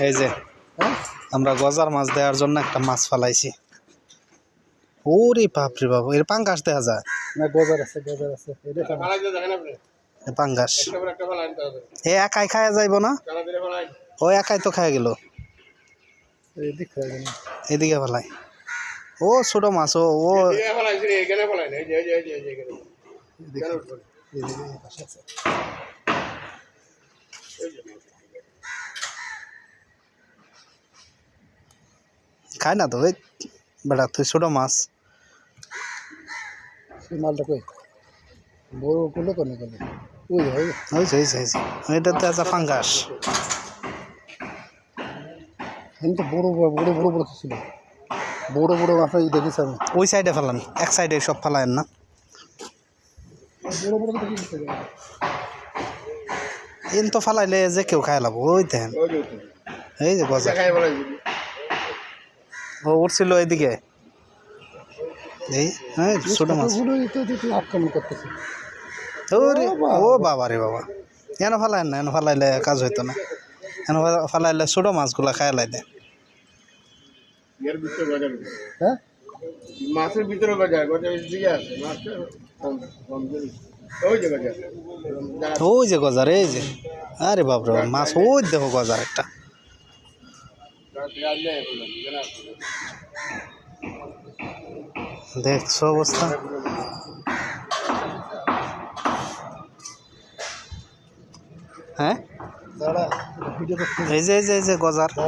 এই যে আমরা গজার মাছ দেওয়ার জন্য একটা মাছ ফালাইছি। ওরে বাপরে বাপ, এর পাঙ্গাস দেখা যায় না গজার আছে পাঙ্গাস। এ একাই খায়া যাইব না? ও একাই তো খায়া গেল। এদিকে ফেলাই। ও ছোট মাছ। ও খায় না তো ওই বেটা, তুই ছোট মাছ। মালটা কই বড় করলে কোনে কোনে হয়েছে এটা তো একটা ফাঙ্গাস। কিন্তু বড় বড় ছিল, বড় বড় মাছ দেখেছি আমি। ওই সাইডে ফেলান, এক সাইডে সব ফেলায়েন না। বড় বড় দেখেছি এন তো ফালাইলে যে কেউ খাই লাভ। ওই দেন এই যে গজা ও উঠছিল এইদিকে। এই হ্যাঁ ছোট মাছ। আক্রমণ করতেছে। ও বাবা রে বাবা, এন ফালাইন না, এন ফালাইলে কাজ হইতো না। এন ফালাইলে ছোট মাছগুলা খাই লাই দেয়। হ্যাঁ মাছের ভিতরে গজার দিকে আছে মাছের ওই যে গজার, এই যে আরে বাপরে মাছ। ওই দেখো গজার একটা। দেখছো অবস্থা। হ্যাঁ দাঁড়া ভিডিও করতে এই যে গজার।